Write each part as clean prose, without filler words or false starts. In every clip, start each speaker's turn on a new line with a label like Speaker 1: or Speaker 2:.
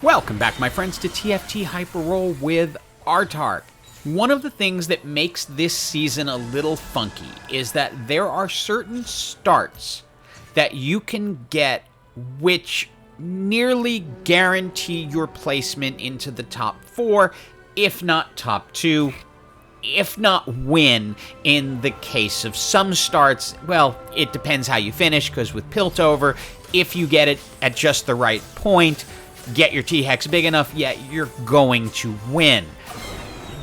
Speaker 1: Welcome back, my friends, to TFT Hyperroll with Artark. One of the things that makes this season a little funky is that there are certain starts that you can get which nearly guarantee your placement into the top 4, if not top 2, if not win in the case of some starts. Well, it depends how you finish, because with Piltover, if you get it at just the right point, get your T-Hex big enough, yeah, you're going to win.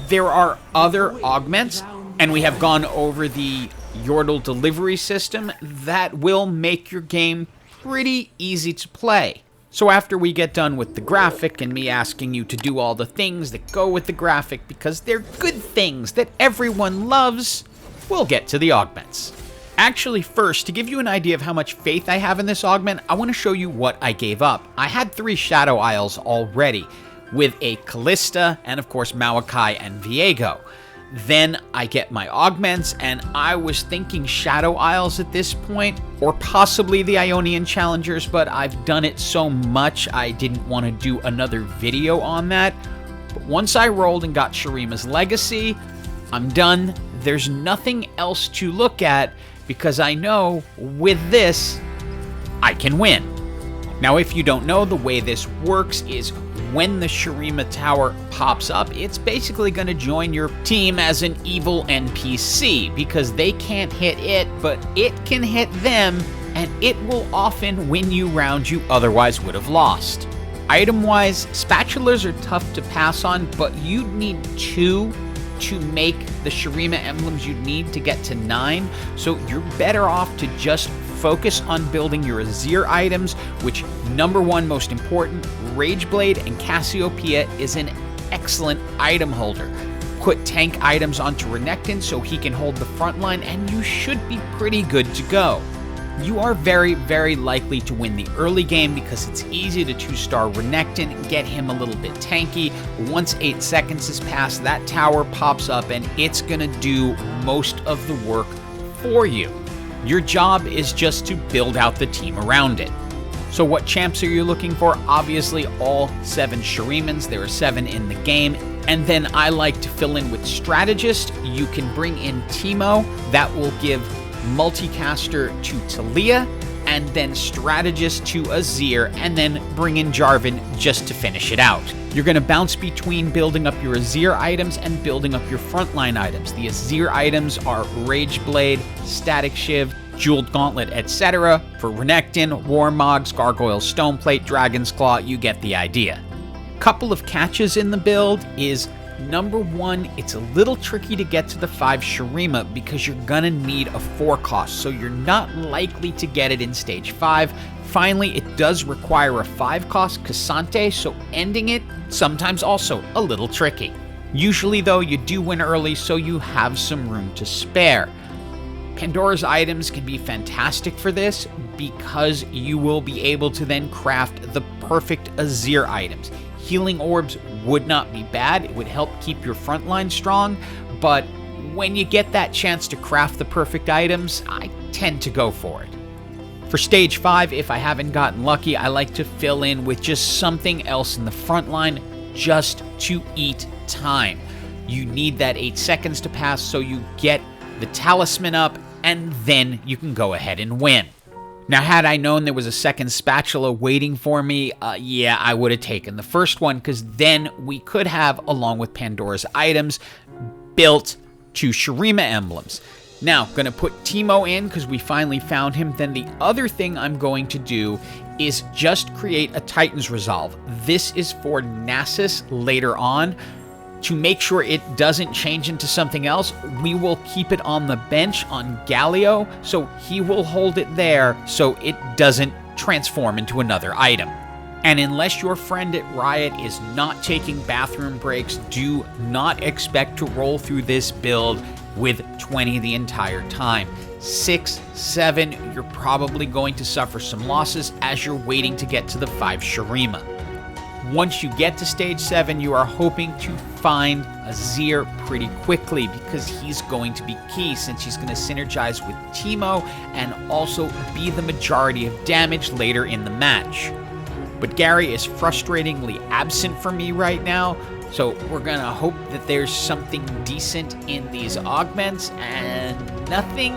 Speaker 1: There are other augments, and we have gone over the Yordle delivery system that will make your game pretty easy to play. So after we get done with the graphic and me asking you to do all the things that go with the graphic because they're good things that everyone loves, we'll get to the augments. Actually, first, to give you an idea of how much faith I have in this augment, I want to show you what I gave up. I had 3 Shadow Isles already, with a Callista and, of course, Maokai and Viego. Then I get my augments, and I was thinking Shadow Isles at this point, or possibly the Ionian Challengers, but I've done it so much I didn't want to do another video on that. But once I rolled and got Shurima's Legacy, I'm done. There's nothing else to look at, because I know with this, I can win. Now, if you don't know, the way this works is when the Shurima Tower pops up, it's basically going to join your team as an evil NPC, because they can't hit it, but it can hit them, and it will often win you rounds you otherwise would have lost. Item-wise, spatulas are tough to pass on, but you'd need 2 to make the Shurima emblems you'd need to get to 9, so you're better off to just focus on building your Azir items, which, number 1 most important, Rageblade and Cassiopeia is an excellent item holder. Put tank items onto Renekton so he can hold the front line, and you should be pretty good to go. You are very, very likely to win the early game because it's easy to 2-star Renekton, get him a little bit tanky. Once 8 seconds has passed, that tower pops up and it's gonna do most of the work for you. Your job is just to build out the team around it. So what champs are you looking for? Obviously all 7 Shurimans. There are 7 in the game. And then I like to fill in with Strategist. You can bring in Teemo. That will give Multicaster to Talia, and then Strategist to Azir, and then bring in Jarvan just to finish it out. You're going to bounce between building up your Azir items and building up your frontline items. The Azir items are Rageblade, Static Shiv, Jeweled Gauntlet, etc. For Renekton, Warmogs, Gargoyle Stoneplate, Dragon's Claw, you get the idea. Couple of catches in the build is, number 1, it's a little tricky to get to the 5 Shurima because you're gonna need a 4 cost, so you're not likely to get it in stage 5. Finally, it does require a 5 cost Cassante, so ending it sometimes also a little tricky. Usually though, you do win early, so you have some room to spare. Pandora's items can be fantastic for this because you will be able to then craft the perfect Azir items. Healing orbs would not be bad. It would help keep your front line strong, but when you get that chance to craft the perfect items, I tend to go for it. For stage 5, if I haven't gotten lucky, I like to fill in with just something else in the front line just to eat time. You need that 8 seconds to pass, so you get the talisman up, and then you can go ahead and win. Now, had I known there was a second spatula waiting for me, yeah, I would have taken the first one, because then we could have, along with Pandora's items, built 2 Shurima emblems. Now, going to put Teemo in because we finally found him. Then the other thing I'm going to do is just create a Titan's Resolve. This is for Nasus later on. To make sure it doesn't change into something else, we will keep it on the bench on Galio, so he will hold it there so it doesn't transform into another item. And unless your friend at Riot is not taking bathroom breaks, do not expect to roll through this build with 20 the entire time. 6, 7, you're probably going to suffer some losses as you're waiting to get to the 5 Shurima. Once you get to stage 7, you are hoping to find Azir pretty quickly because he's going to be key since he's going to synergize with Teemo and also be the majority of damage later in the match. But Gary is frustratingly absent for me right now, so we're gonna hope that there's something decent in these augments, and nothing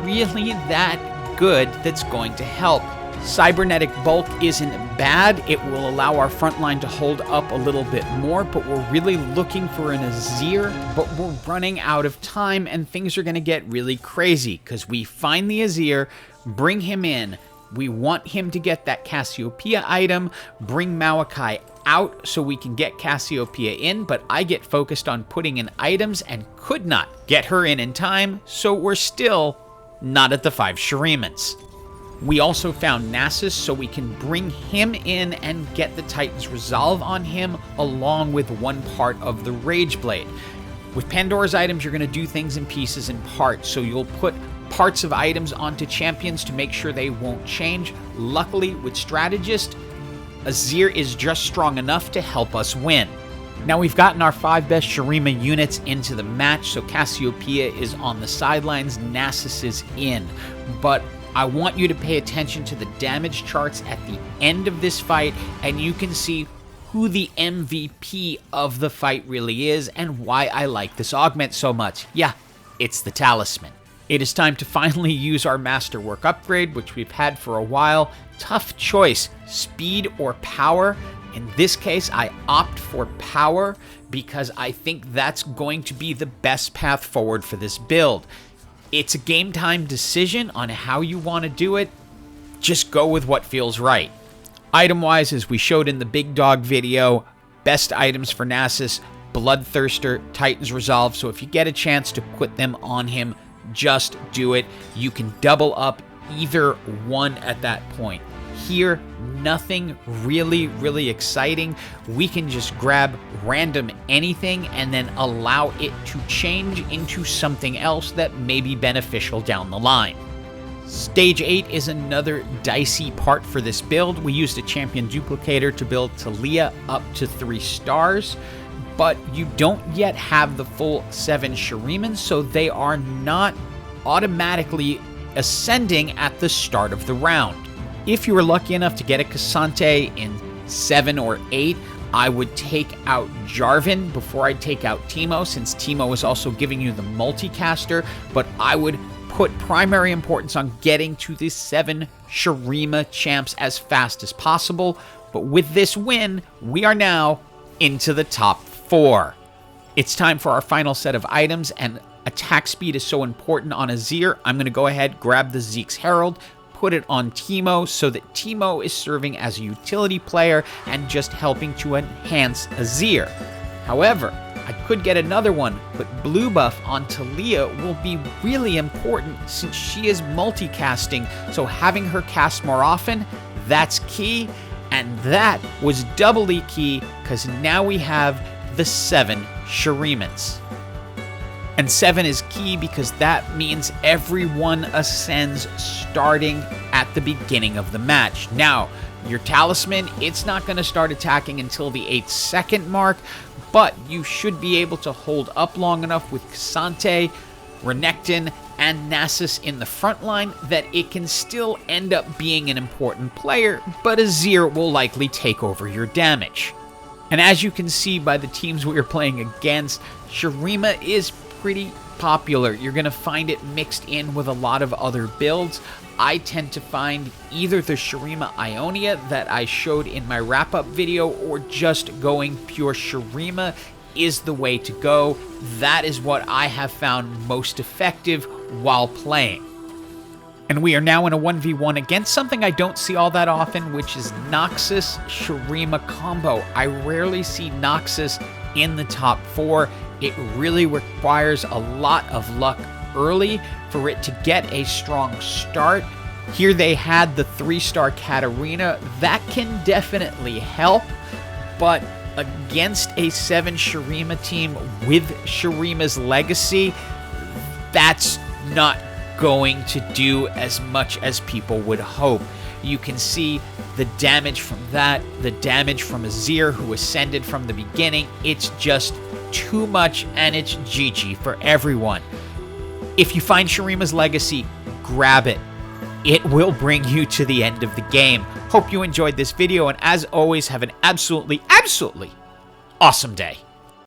Speaker 1: really that good that's going to help. Cybernetic bulk isn't bad. It will allow our front line to hold up a little bit more, but we're really looking for an Azir, but we're running out of time, and things are going to get really crazy because we find the Azir, bring him in. We want him to get that Cassiopeia item, bring Maokai out so we can get Cassiopeia in, but I get focused on putting in items and could not get her in time, so we're still not at the 5 Shurimans. We also found Nasus, so we can bring him in and get the Titan's Resolve on him, along with one part of the Rage Blade. With Pandora's items, you're going to do things in pieces and parts, so you'll put parts of items onto champions to make sure they won't change. Luckily, with Strategist, Azir is just strong enough to help us win. Now we've gotten our 5 best Shurima units into the match, so Cassiopeia is on the sidelines, Nasus is in. But I want you to pay attention to the damage charts at the end of this fight, and you can see who the MVP of the fight really is and why I like this augment so much. Yeah, it's the Talisman. It is time to finally use our Masterwork upgrade, which we've had for a while. Tough choice, speed or power. In this case, I opt for power because I think that's going to be the best path forward for this build. It's a game time decision on how you want to do it. Just go with what feels right. Item-wise, as we showed in the Big Dog video, best items for Nasus, Bloodthirster, Titan's Resolve, so if you get a chance to put them on him, just do it. You can double up either one at that point. Here, nothing really exciting. We can just grab random anything and then allow it to change into something else that may be beneficial down the line. Stage 8 is another dicey part for this build. We used a champion duplicator to build Talia up to 3 stars, but you don't yet have the full 7 Shurimans, so they are not automatically ascending at the start of the round. If you were lucky enough to get a Cassante in 7 or 8, I would take out Jarvan before I take out Teemo, since Teemo is also giving you the multicaster, but I would put primary importance on getting to the 7 Shurima champs as fast as possible. But with this win, we are now into the top 4. It's time for our final set of items, and attack speed is so important on Azir. I'm going to go ahead, grab the Zeke's Herald, put it on Teemo so that Teemo is serving as a utility player and just helping to enhance Azir. However, I could get another one, but blue buff on Talia will be really important since she is multicasting, so having her cast more often, that's key, and that was doubly key because now we have the 7 Shurimans. And 7 is key because that means everyone ascends starting at the beginning of the match. Now, your Talisman, it's not going to start attacking until the 8-second mark, but you should be able to hold up long enough with Cassante, Renekton, and Nasus in the front line that it can still end up being an important player, but Azir will likely take over your damage. And as you can see by the teams we are playing against, Shurima is pretty popular. You're going to find it mixed in with a lot of other builds. I tend to find either the Shurima Ionia that I showed in my wrap-up video, or just going pure Shurima is the way to go. That is what I have found most effective while playing. And we are now in a 1v1 against something I don't see all that often, which is Noxus Shurima combo. I rarely see Noxus in the top 4. It really requires a lot of luck early for it to get a strong start. Here they had the 3-star Katarina. That can definitely help, but against a 7 Shurima team with Shurima's legacy, that's not going to do as much as people would hope. You can see the damage from that, the damage from Azir, who ascended from the beginning. It's just too much, and it's GG for everyone. If you find Shurima's legacy, grab it. it will bring you to the end of the game. Hope you enjoyed this video, and as always, have an absolutely, absolutely awesome day.